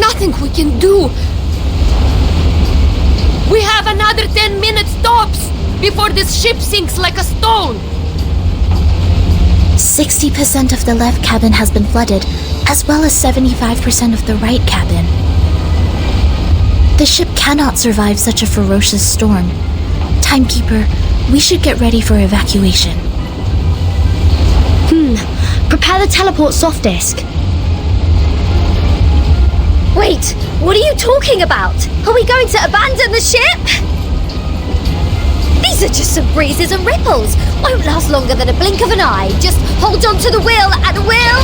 nothing we can do. We have another 10 minutes tops before this ship sinks like a stone. 60% of the left cabin has been flooded, as well as 75% of the right cabin. The ship cannot survive such a ferocious storm. Timekeeper, we should get ready for evacuation. Prepare the teleport soft disk. Wait, what are you talking about? Are we going to abandon the ship? These are just some breezes and ripples. Won't last longer than a blink of an eye. Just hold on to the wheel at the wheel.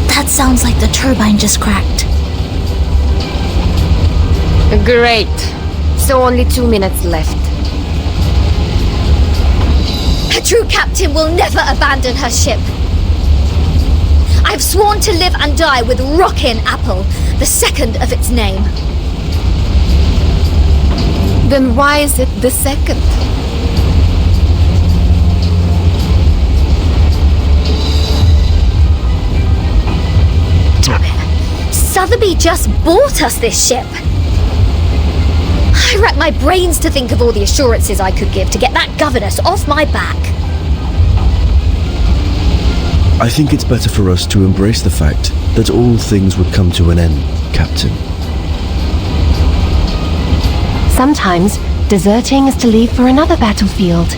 That sounds like the turbine just cracked. Great. So only 2 minutes left. A true captain will never abandon her ship. I've sworn to live and die with Rockin' Apple, the second of its name. Then why is it the second? Damn it. Sotheby just bought us this ship. I racked my brains to think of all the assurances I could give to get that governess off my back. I think it's better for us to embrace the fact that all things would come to an end, Captain. Sometimes, deserting is to leave for another battlefield.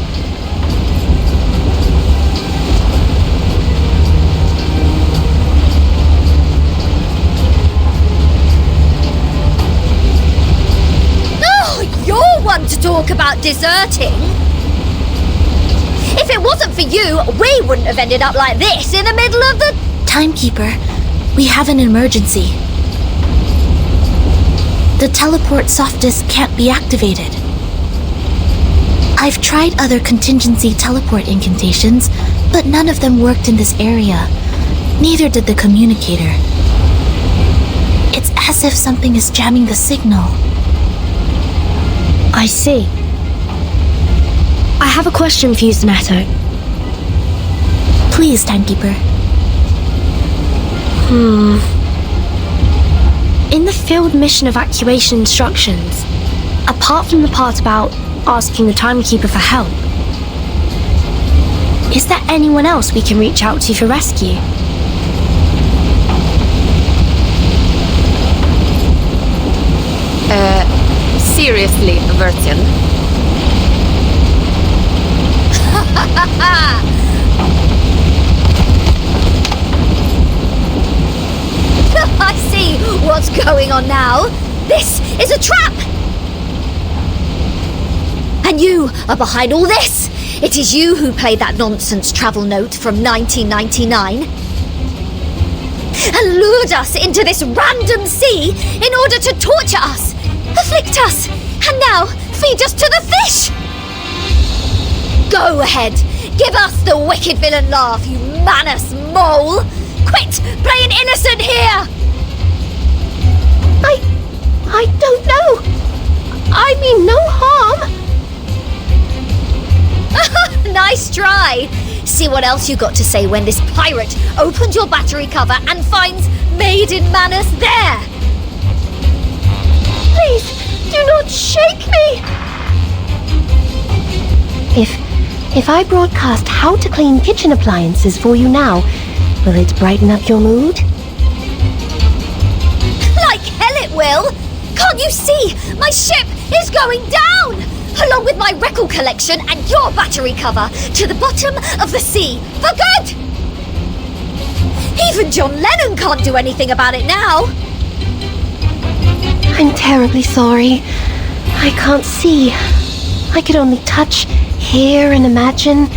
Oh, you're one to talk about deserting. If it wasn't for you, we wouldn't have ended up like this in the middle of the... Timekeeper, we have an emergency. The teleport soft disk can't be activated. I've tried other contingency teleport incantations, but none of them worked in this area. Neither did the communicator. It's as if something is jamming the signal. I see. I have a question for you, Sanato. Please, Timekeeper. In the field mission evacuation instructions, apart from the part about asking the Timekeeper for help, is there anyone else we can reach out to for rescue? Seriously, Vertian. I see what's going on now. This is a trap! And you are behind all this. It is you who played that nonsense travel note from 1999 and lured us into this random sea in order to torture us, afflict us, and now feed us to the fish! Go ahead, give us the wicked villain laugh, you Manus mole! Quit playing innocent here! I don't know. I mean no harm. Nice try. See what else you got to say when this pirate opens your battery cover and finds Maiden Manus there. Please, do not shake me. If I broadcast how to clean kitchen appliances for you now, will it brighten up your mood? Like hell it will! Can't you see? My ship is going down! Along with my record collection and your battery cover to the bottom of the sea for good! Even John Lennon can't do anything about it now! I'm terribly sorry. I can't see. I could only touch, hear, and imagine.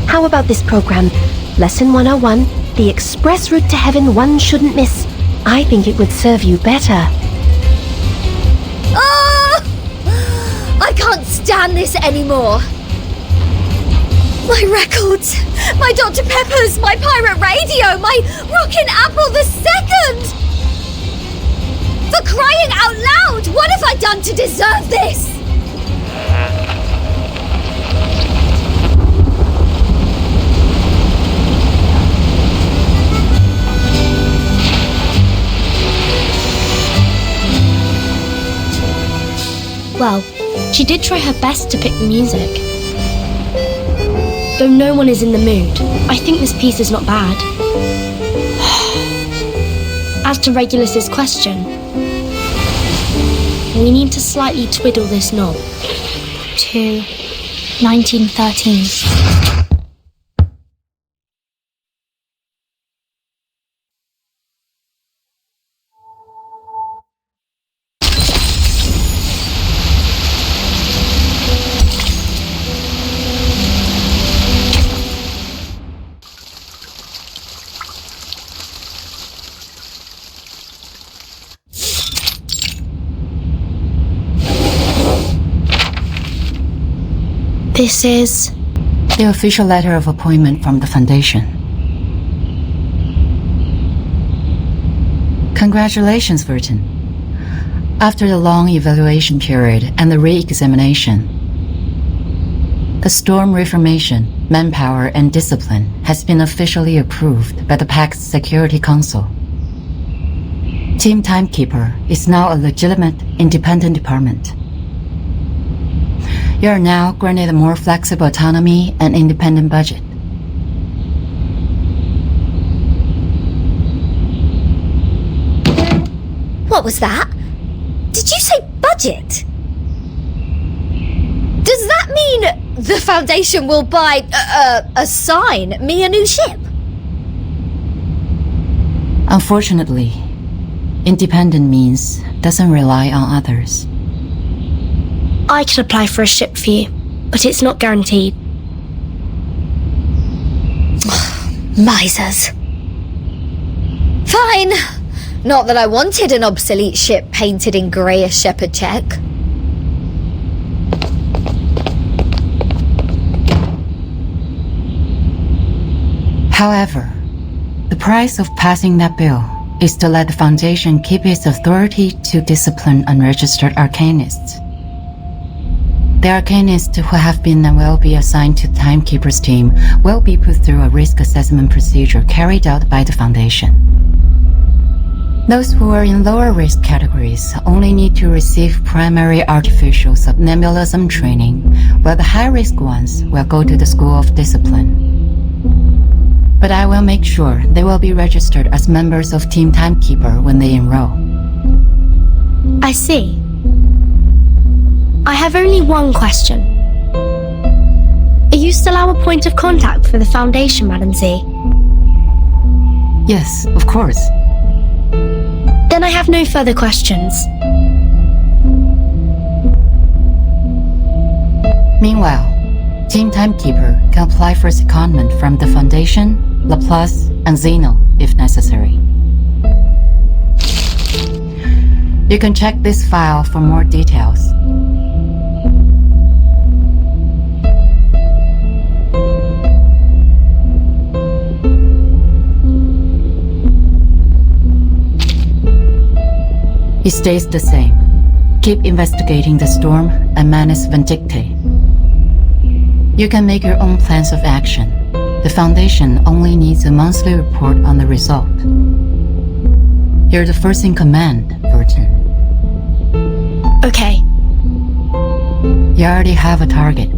How about this program? Lesson 101, the express route to heaven one shouldn't miss. I think it would serve you better. Oh! I can't stand this anymore. My records, my Dr. Pepper's, my pirate radio, my Rockin' Apple II! For crying out loud, what have I done to deserve this? Well, she did try her best to pick the music. Though no one is in the mood, I think this piece is not bad. As to Regulus's question, we need to slightly twiddle this knob. To 1913. This is the official letter of appointment from the Foundation. Congratulations, Burton. After the long evaluation period and the re-examination, the Storm Reformation, Manpower and Discipline has been officially approved by the PAC's Security Council. Team Timekeeper is now a legitimate, independent department. You are now granted more flexible autonomy and independent budget. What was that? Did you say budget? Does that mean the Foundation will assign me a new ship? Unfortunately, independent means doesn't rely on others. I could apply for a ship for you, but it's not guaranteed. Misers. Fine. Not that I wanted an obsolete ship painted in grey as shepherd check. However, the price of passing that bill is to let the Foundation keep its authority to discipline unregistered arcanists. The arcanists who have been and will be assigned to the Timekeeper's team will be put through a risk assessment procedure carried out by the Foundation. Those who are in lower risk categories only need to receive primary artificial somnambulism training, while the high-risk ones will go to the School of Discipline. But I will make sure they will be registered as members of Team Timekeeper when they enroll. I see. I have only one question. Are you still our point of contact for the Foundation, Madam Z? Yes, of course. Then I have no further questions. Meanwhile, Team Timekeeper can apply for secondment from the Foundation, Laplace, and Zeno if necessary. You can check this file for more details. It stays the same. Keep investigating the storm and Manus Vindictae. You can make your own plans of action. The Foundation only needs a monthly report on the result. You're the first in command, Burton. Okay. You already have a target,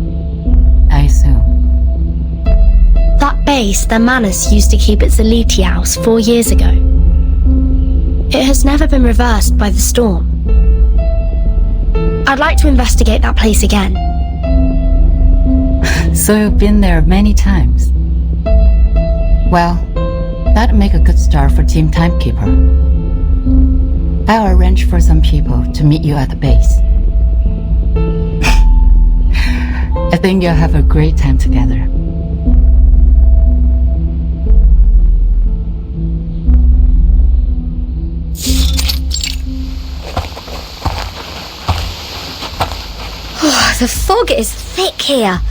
I assume. That base the Manus used to keep its elite house 4 years ago. It has never been reversed by the storm. I'd like to investigate that place again. So you've been there many times. Well, that'd make a good start for Team Timekeeper. I'll arrange for some people to meet you at the base. I think you'll have a great time together. The fog is thick here.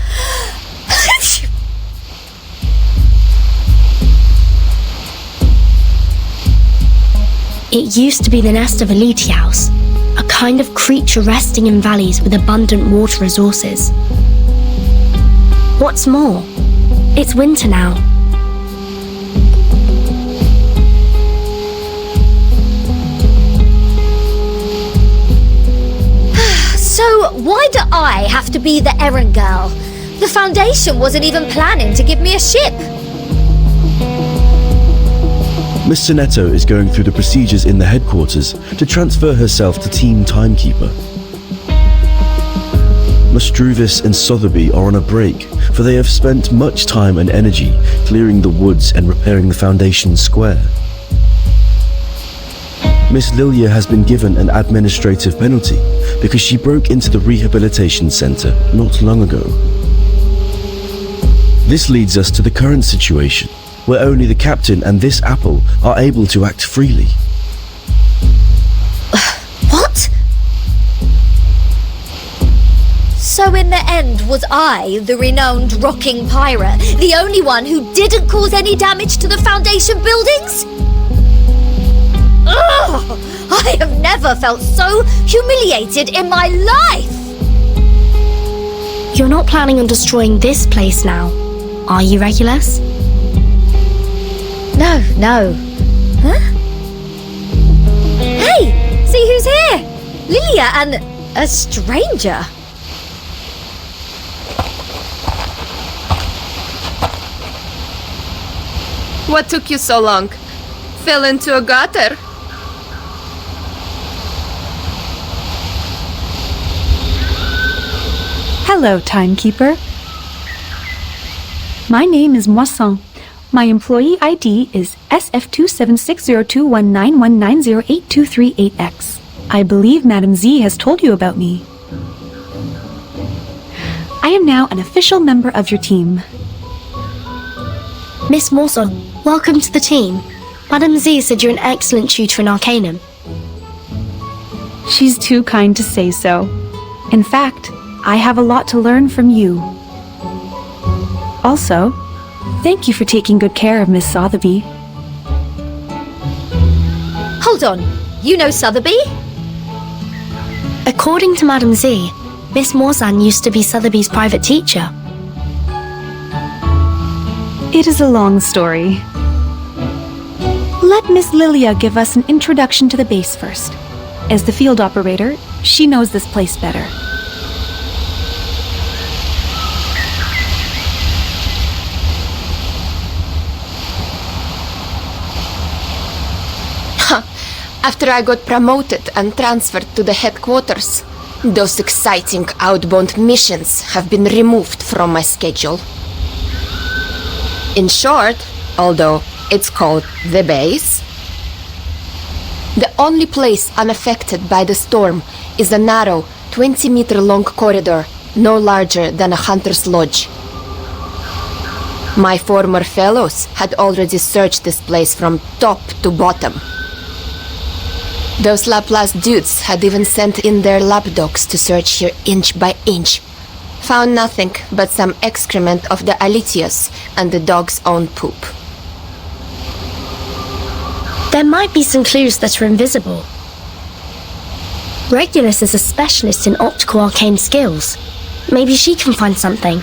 It used to be the nest of a Lutiaus, a kind of creature resting in valleys with abundant water resources. What's more, it's winter now. So, to be the errand girl. The Foundation wasn't even planning to give me a ship. Miss Sonetto is going through the procedures in the headquarters to transfer herself to Team Timekeeper. Mustruvis and Sotheby are on a break, for they have spent much time and energy clearing the woods and repairing the Foundation square. Miss Lilia has been given an administrative penalty because she broke into the rehabilitation center not long ago. This leads us to the current situation, where only the captain and this apple are able to act freely. What? So in the end, was I, the renowned rocking pirate, the only one who didn't cause any damage to the Foundation buildings? Ugh! I have never felt so humiliated in my life! You're not planning on destroying this place now, are you, Regulus? No. Huh? Hey! See who's here! Lilia and a stranger. What took you so long? Fell into a gutter? Hello, Timekeeper. My name is Moisson. My employee ID is SF27602191908238X. I believe Madam Z has told you about me. I am now an official member of your team. Miss Mawson, welcome to the team. Madam Z said you're an excellent tutor in Arcanum. She's too kind to say so. In fact, I have a lot to learn from you. Also, thank you for taking good care of Miss Sotheby. Hold on, you know Sotheby? According to Madam Z, Miss Morzan used to be Sotheby's private teacher. It is a long story. Let Miss Lilia give us an introduction to the base first. As the field operator, she knows this place better. After I got promoted and transferred to the headquarters, those exciting outbound missions have been removed from my schedule. In short, although it's called the base, the only place unaffected by the storm is a narrow 20-meter-long corridor no larger than a hunter's lodge. My former fellows had already searched this place from top to bottom. Those Laplace dudes had even sent in their lapdogs to search here inch by inch. Found nothing but some excrement of the Alitius and the dog's own poop. There might be some clues that are invisible. Regulus is a specialist in optical arcane skills. Maybe she can find something.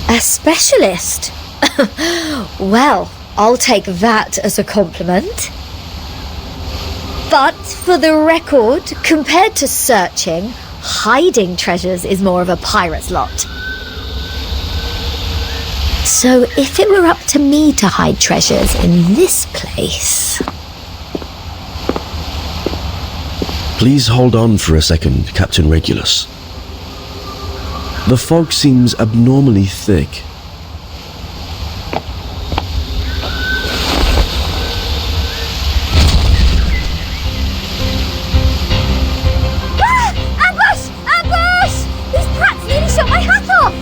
A specialist? Well, I'll take that as a compliment. But for the record, compared to searching, hiding treasures is more of a pirate's lot. So if it were up to me to hide treasures in this place... Please hold on for a second, Captain Regulus. The fog seems abnormally thick. Ambush! Ambush! These brats nearly shot my hat off!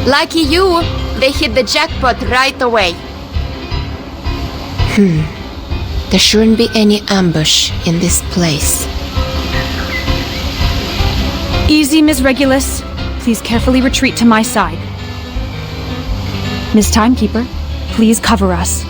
Lucky you, they hit the jackpot right away. There shouldn't be any ambush in this place. Easy, Ms. Regulus. Please carefully retreat to my side. Ms. Timekeeper, please cover us.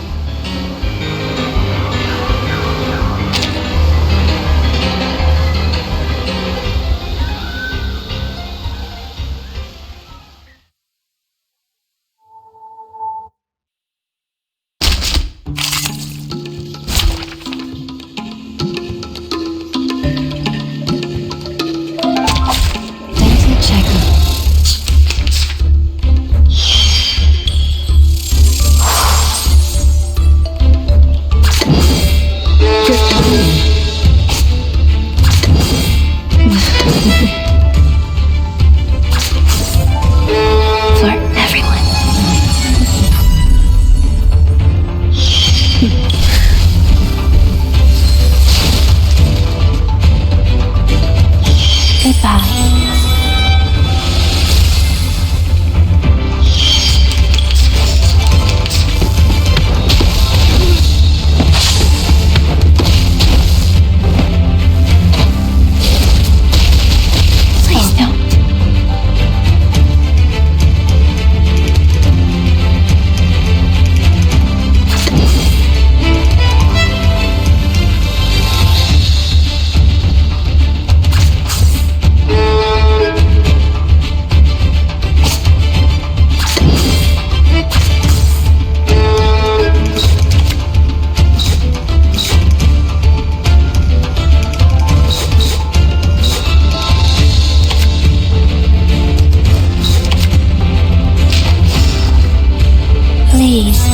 Please,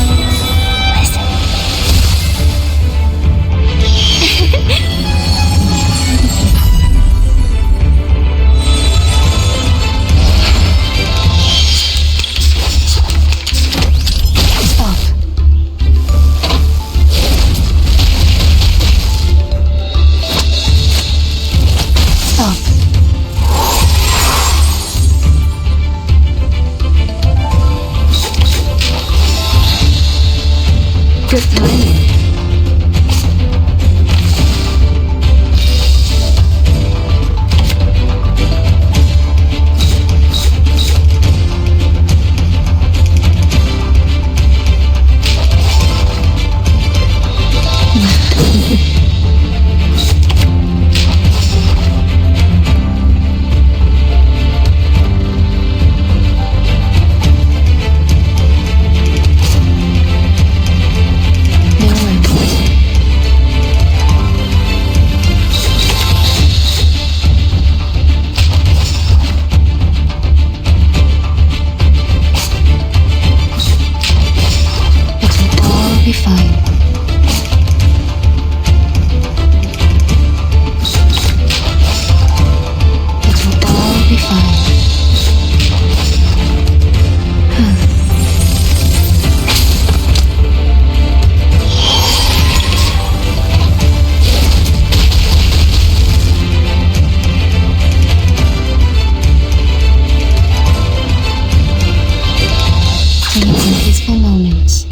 listen. Good timing.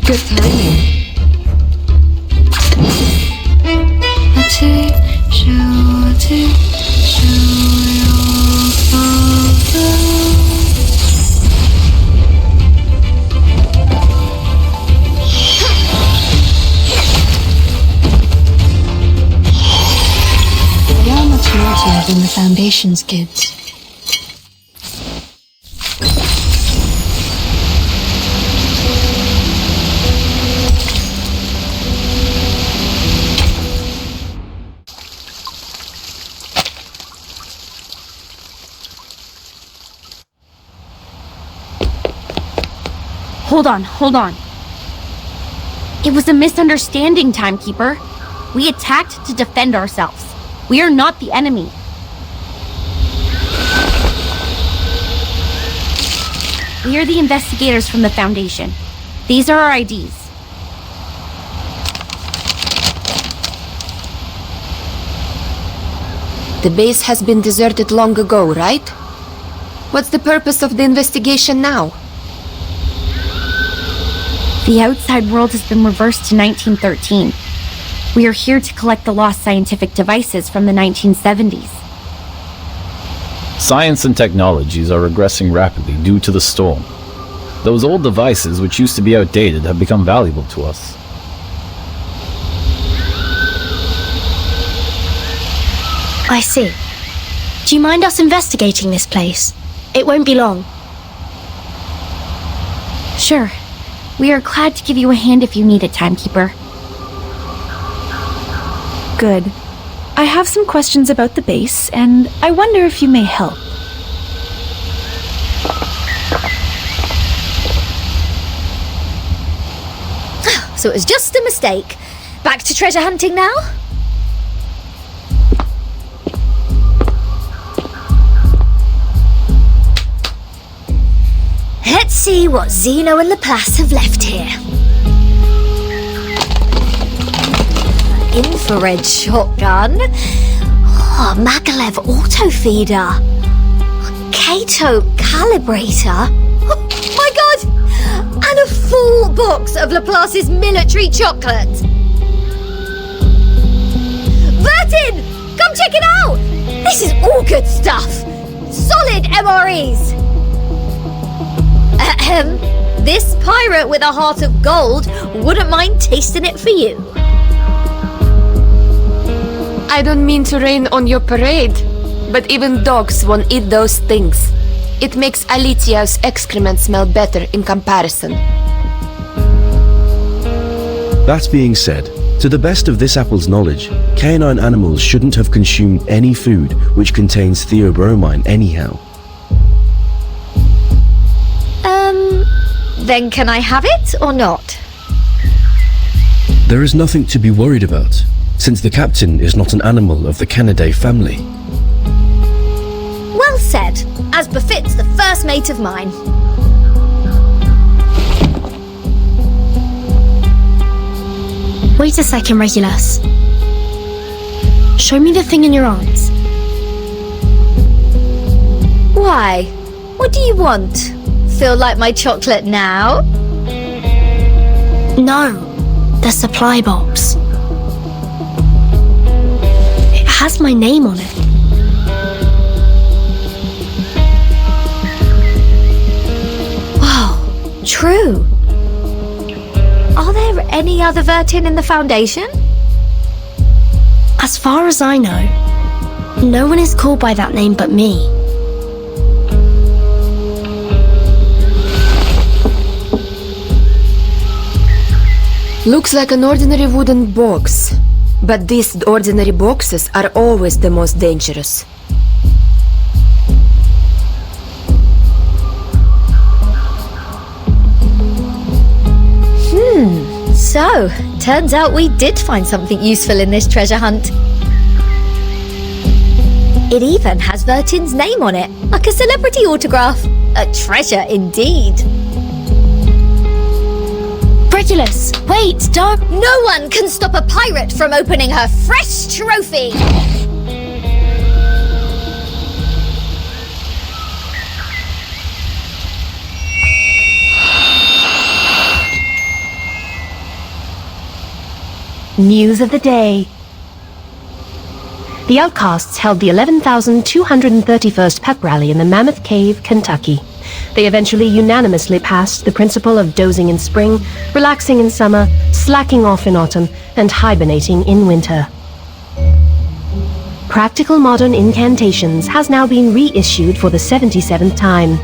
Good timing. We are much larger than the Foundation's kids. Hold on. It was a misunderstanding, Timekeeper. We attacked to defend ourselves. We are not the enemy. We are the investigators from the Foundation. These are our IDs. The base has been deserted long ago, right? What's the purpose of the investigation now? The outside world has been reversed to 1913. We are here to collect the lost scientific devices from the 1970s. Science and technologies are regressing rapidly due to the storm. Those old devices, which used to be outdated, have become valuable to us. I see. Do you mind us investigating this place? It won't be long. Sure. We are glad to give you a hand if you need it, Timekeeper. Good. I have some questions about the base, and I wonder if you may help. So it was just a mistake. Back to treasure hunting now? Let's see what Zeno and Laplace have left here. Infrared shotgun. Oh, Maglev auto feeder. Kato calibrator. Oh my god! And a full box of Laplace's military chocolate. Bertin! Come check it out! This is all good stuff. Solid MREs. This pirate with a heart of gold wouldn't mind tasting it for you. I don't mean to rain on your parade, but even dogs won't eat those things. It makes Alitia's excrement smell better in comparison. That being said, to the best of this apple's knowledge, canine animals shouldn't have consumed any food which contains theobromine anyhow. Then can I have it or not? There is nothing to be worried about, since the captain is not an animal of the Canidae family. Well said, as befits the first mate of mine. Wait a second, Regulus. Show me the thing in your arms. Why? What do you want? Feel like my chocolate now? No, the supply box. It has my name on it. Wow, true. Are there any other Vertin in the Foundation? As far as I know, no one is called by that name but me. Looks like an ordinary wooden box, but these ordinary boxes are always the most dangerous. So, turns out we did find something useful in this treasure hunt. It even has Vertin's name on it, like a celebrity autograph. A treasure indeed. Regulus, wait, don't... No one can stop a pirate from opening her fresh trophy! News of the day. The Outcasts held the 11,231st pep rally in the Mammoth Cave, Kentucky. They eventually unanimously passed the principle of dozing in spring, relaxing in summer, slacking off in autumn, and hibernating in winter. Practical Modern Incantations has now been reissued for the 77th time.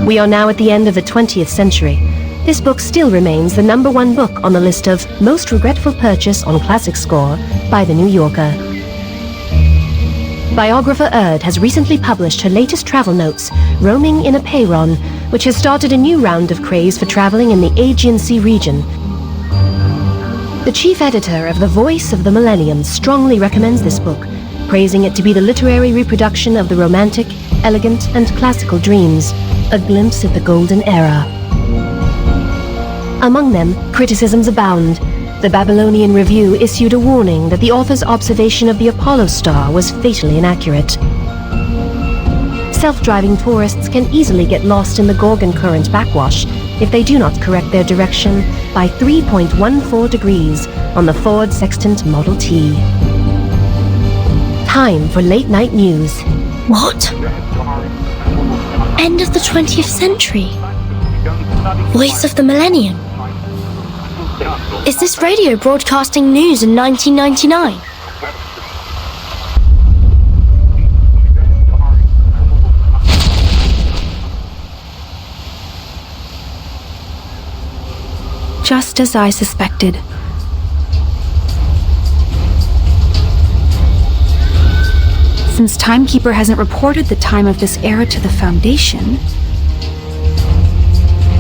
We are now at the end of the 20th century. This book still remains the #1 book on the list of Most Regretful Purchase on Classic Score by The New Yorker. Biographer Erd has recently published her latest travel notes, Roaming in a Peyron, which has started a new round of craze for traveling in the Aegean Sea region. The chief editor of The Voice of the Millennium strongly recommends this book, praising it to be the literary reproduction of the romantic, elegant, and classical dreams, a glimpse at the golden era. Among them, criticisms abound. The Babylonian Review issued a warning that the author's observation of the Apollo star was fatally inaccurate. Self-driving tourists can easily get lost in the Gorgon Current backwash if they do not correct their direction by 3.14 degrees on the Ford Sextant Model T. Time for late night news. What? End of the 20th century? Voice of the Millennium? Is this radio broadcasting news in 1999? Just as I suspected. Since Timekeeper hasn't reported the time of this era to the Foundation,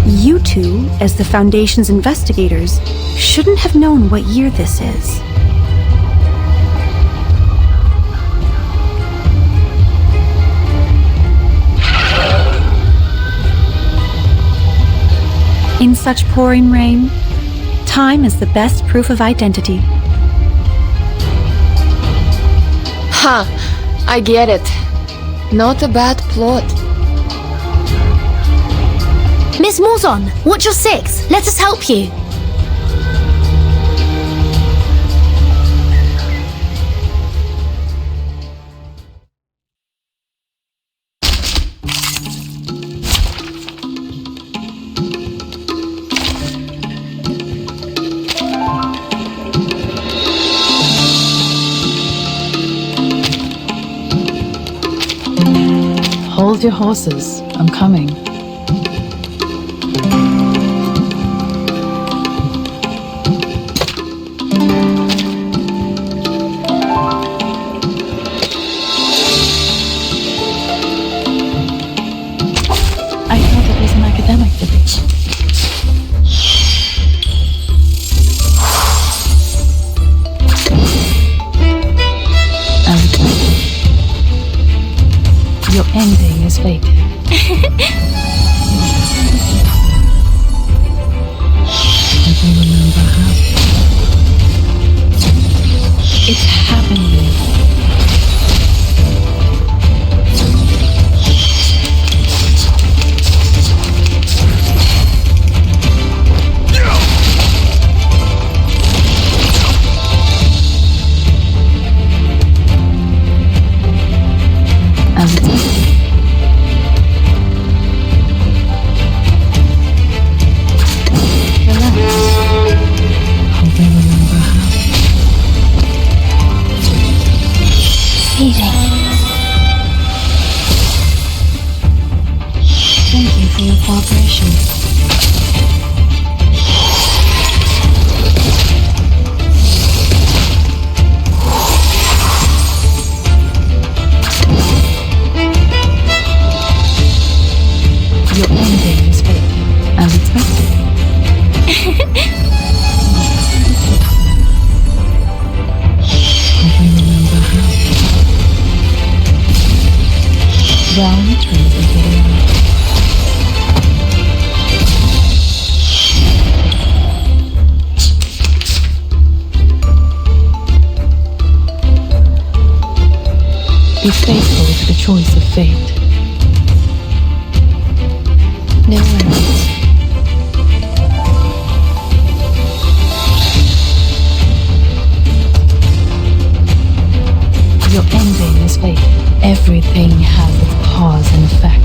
you two, as the Foundation's investigators, shouldn't have known what year this is. In such pouring rain, time is the best proof of identity. Ha! I get it. Not a bad plot. Miss Morzon, watch your six. Let us help you. Hold your horses. I'm coming. I thought it was an academic debate. Realm turns into reality. Be faithful to the choice of fate. No worries. Your ending is fate. Everything has its cause and effect.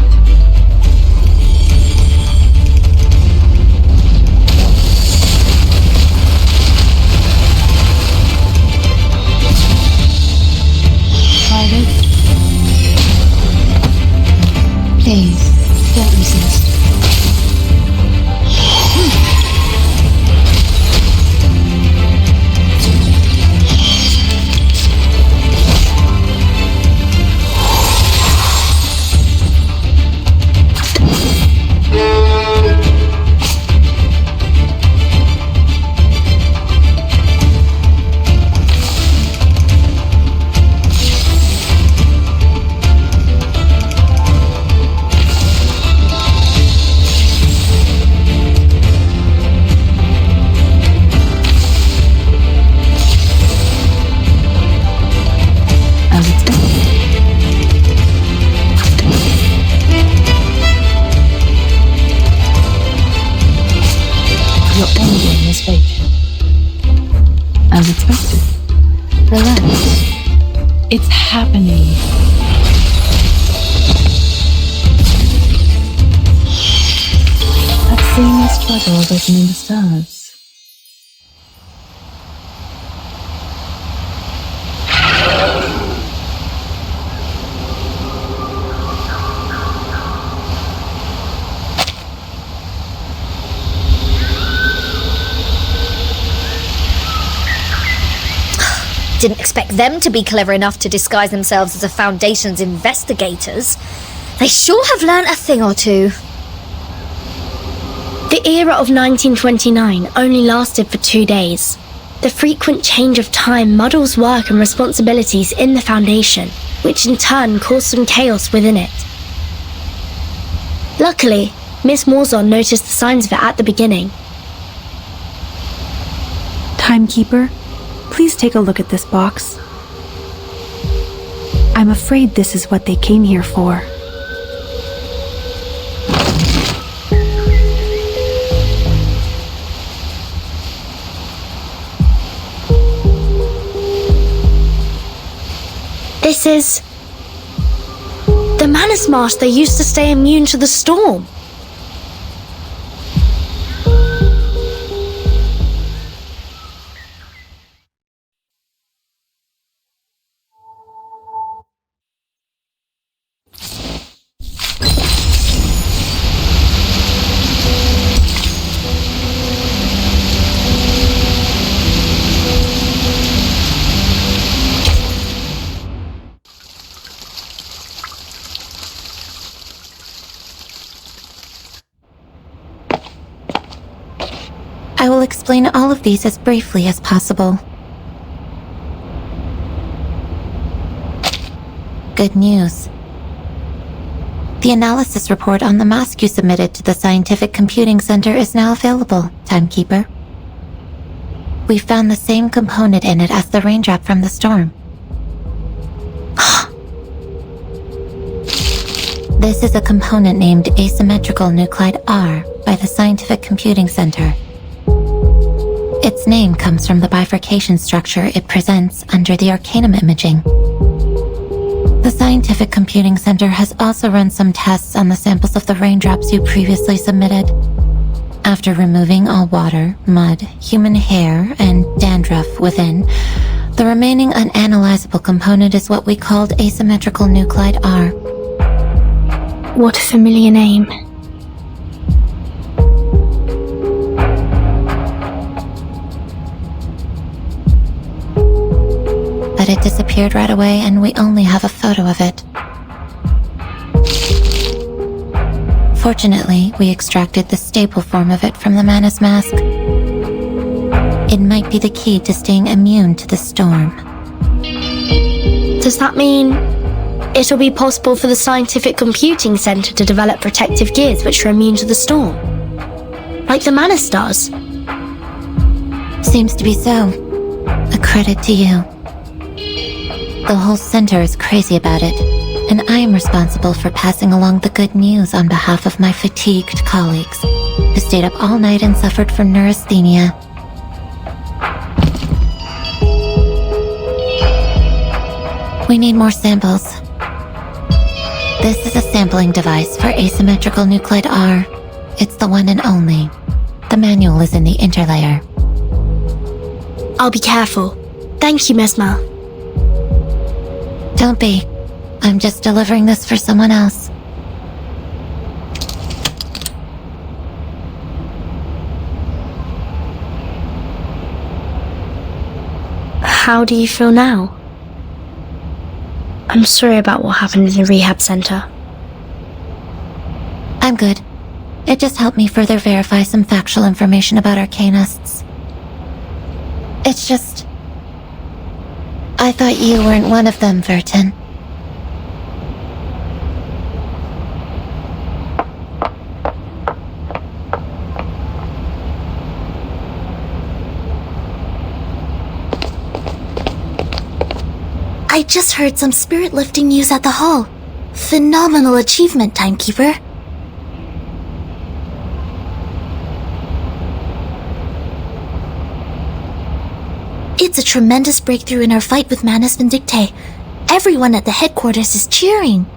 Try this. Please, don't resist. As expected. Relax. It's happening. That same struggle written in the stars. Didn't expect them to be clever enough to disguise themselves as the Foundation's investigators. They sure have learnt a thing or two. The era of 1929 only lasted for 2 days. The frequent change of time muddles work and responsibilities in the Foundation, which in turn caused some chaos within it. Luckily, Miss Morzon noticed the signs of it at the beginning. Timekeeper, please take a look at this box. I'm afraid this is what they came here for. This is the Manus Marsh they used to stay immune to the storm. I will explain all of these as briefly as possible. Good news. The analysis report on the mask you submitted to the Scientific Computing Center is now available, Timekeeper. We found the same component in it as the raindrop from the storm. This is a component named asymmetrical nuclide R by the Scientific Computing Center. Its name comes from the bifurcation structure it presents under the Arcanum imaging. The Scientific Computing Center has also run some tests on the samples of the raindrops you previously submitted. After removing all water, mud, human hair, and dandruff within, the remaining unanalyzable component is what we called asymmetrical nuclide R. What a familiar name. But it disappeared right away and we only have a photo of it. Fortunately, we extracted the staple form of it from the Manus mask. It might be the key to staying immune to the storm. Does that mean it'll be possible for the Scientific Computing Center to develop protective gears which are immune to the storm? Like the Manus does? Seems to be so. A credit to you. The whole center is crazy about it, and I am responsible for passing along the good news on behalf of my fatigued colleagues, who stayed up all night and suffered from neurasthenia. We need more samples. This is a sampling device for asymmetrical nuclide R. It's the one and only. The manual is in the interlayer. I'll be careful. Thank you, Mesmer. Don't be. I'm just delivering this for someone else. How do you feel now? I'm sorry about what happened in the rehab center. I'm good. It just helped me further verify some factual information about Arcanists. It's just... I thought you weren't one of them, Vertin. I just heard some spirit-lifting news at the hall. Phenomenal achievement, Timekeeper. It's a tremendous breakthrough in our fight with Manus Vindictae. Everyone at the headquarters is cheering.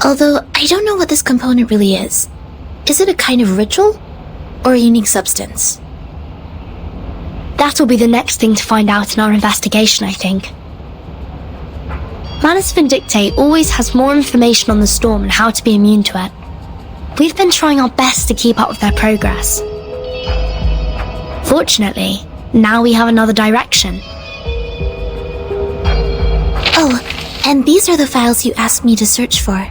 Although, I don't know what this component really is. Is it a kind of ritual? Or a unique substance? That'll be the next thing to find out in our investigation, I think. Manus Vindictae always has more information on the storm and how to be immune to it. We've been trying our best to keep up with their progress. Fortunately, now we have another direction. Oh, and these are the files you asked me to search for.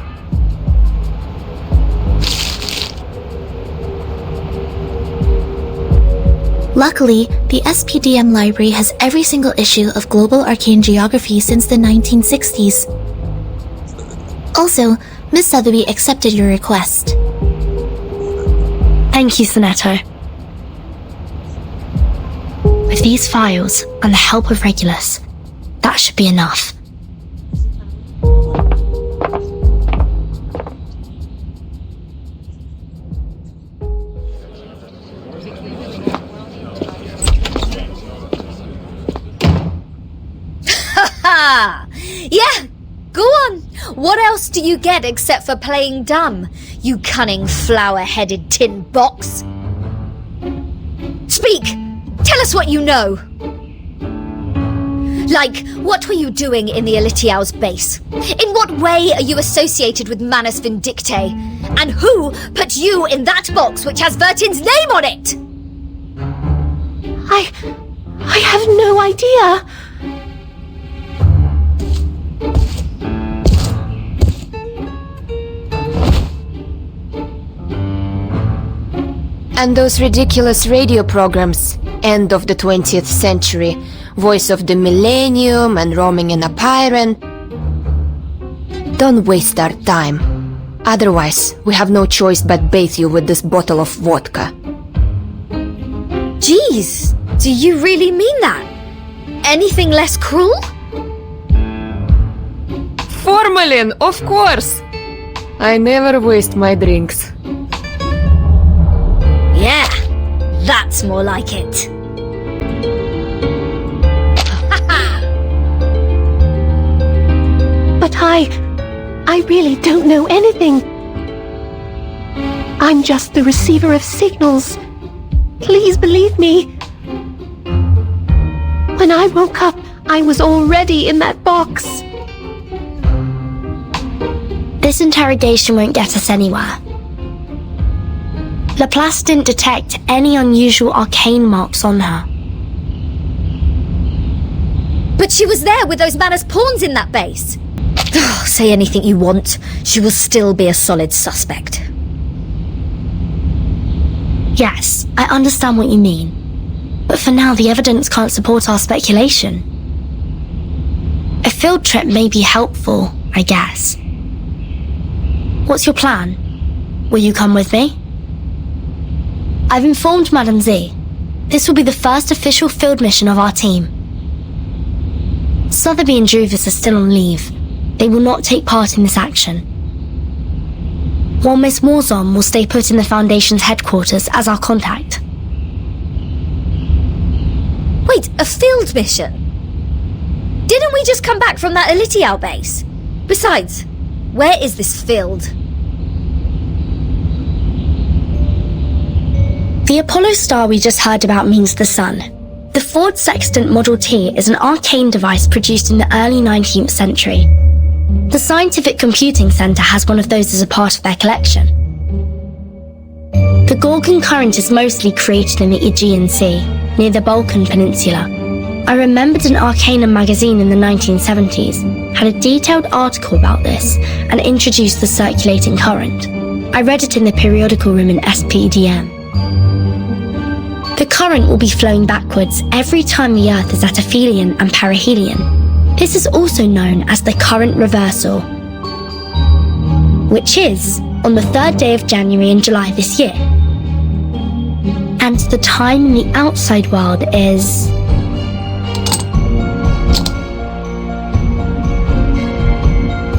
Luckily, the SPDM library has every single issue of Global Arcane Geography since the 1960s. Also, Miss Sotheby accepted your request. Thank you, Sonetto. With these files and the help of Regulus, that should be enough. Yeah, go on. What else do you get except for playing dumb, you cunning flower-headed tin box? Speak! Tell us what you know! Like, what were you doing in the Elitiao's base? In what way are you associated with Manus Vindictae? And who put you in that box which has Vertin's name on it? I have no idea. And those ridiculous radio programs, end of the 20th century, voice of the millennium and roaming in a Pyren. Don't waste our time. Otherwise, we have no choice but bathe you with this bottle of vodka. Jeez, do you really mean that? Anything less cruel? Formalin, of course! I never waste my drinks. Yeah, that's more like it. But I really don't know anything. I'm just the receiver of signals. Please believe me. When I woke up, I was already in that box. This interrogation won't get us anywhere. Laplace didn't detect any unusual arcane marks on her. But she was there with those Manus pawns in that base. Say anything you want, she will still be a solid suspect. Yes, I understand what you mean. But for now, the evidence can't support our speculation. A field trip may be helpful, I guess. What's your plan? Will you come with me? I've informed Madame Z. This will be the first official field mission of our team. Sotheby and Druvis are still on leave. They will not take part in this action. While Miss Warzon will stay put in the Foundation's headquarters as our contact. Wait, a field mission? Didn't we just come back from that Elitial base? Besides, where is this field? The Apollo star we just heard about means the sun. The Ford Sextant Model T is an arcane device produced in the early 19th century. The Scientific Computing Center has one of those as a part of their collection. The Gorgon current is mostly created in the Aegean Sea, near the Balkan Peninsula. I remembered an Arcanum magazine in the 1970s had a detailed article about this and introduced the circulating current. I read it in the periodical room in SPDM. The current will be flowing backwards every time the Earth is at aphelion and perihelion. This is also known as the current reversal, which is on the 3rd day of January and July this year. And the time in the outside world is...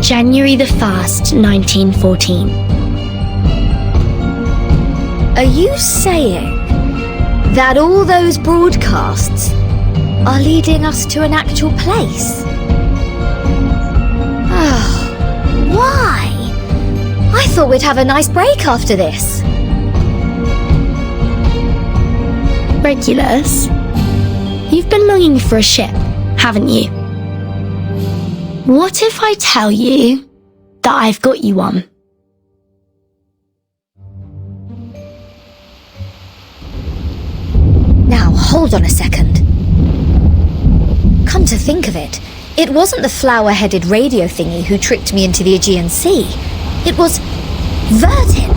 January the 1st, 1914. Are you saying that all those broadcasts are leading us to an actual place? Oh, why? I thought we'd have a nice break after this. Regulus, you've been longing for a ship, haven't you? What if I tell you that I've got you one? Now, hold on a second. Come to think of it, it wasn't the flower-headed radio thingy who tricked me into the Aegean Sea. It was Verdin.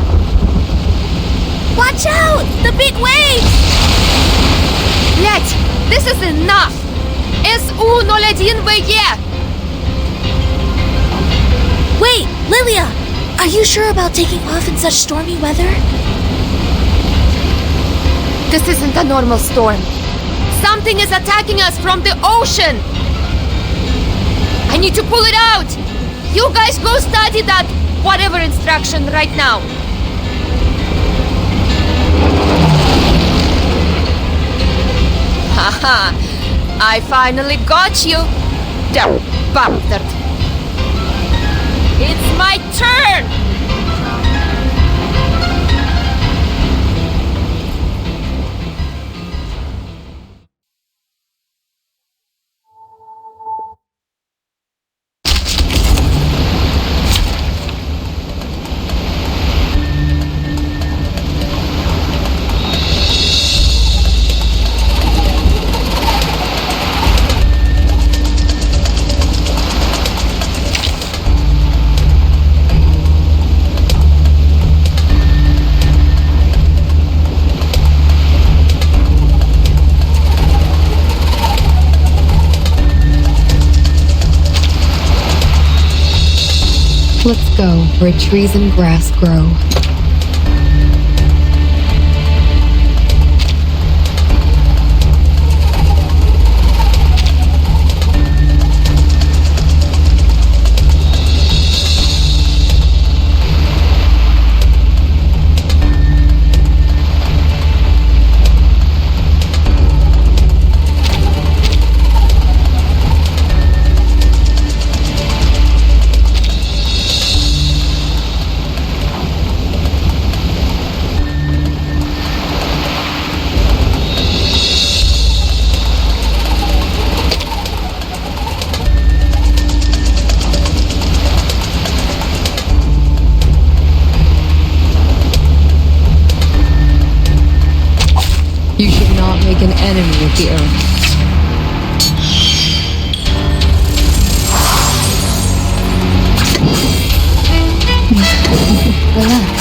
Watch out! The big waves! Let! This is enough! SU-01 VE! Wait, Lilia! Are you sure about taking off in such stormy weather? This isn't a normal storm. Something is attacking us from the ocean! I need to pull it out! You guys go study that whatever instruction right now. Haha! I finally got you! Damn bastard! It's my turn! Let's go where trees and grass grow. You should not make an enemy of the earth. Relax.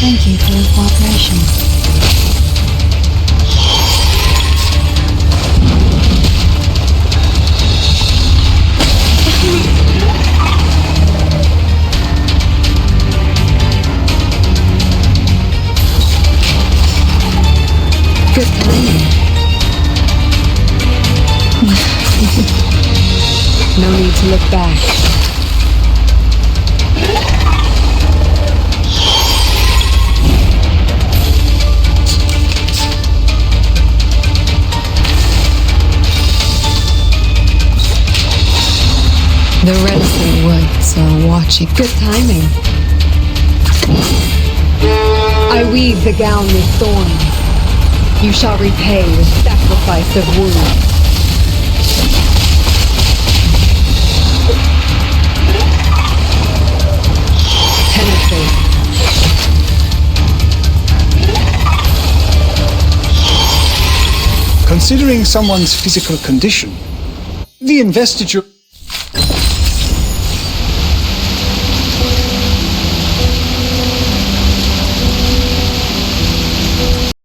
Thank you for your cooperation. Good timing. No need to look back. The reticent woods are watching. Good timing. I weave the gown with thorns. You shall repay with sacrifice of wounds. Penetrate. Considering someone's physical condition, the investiture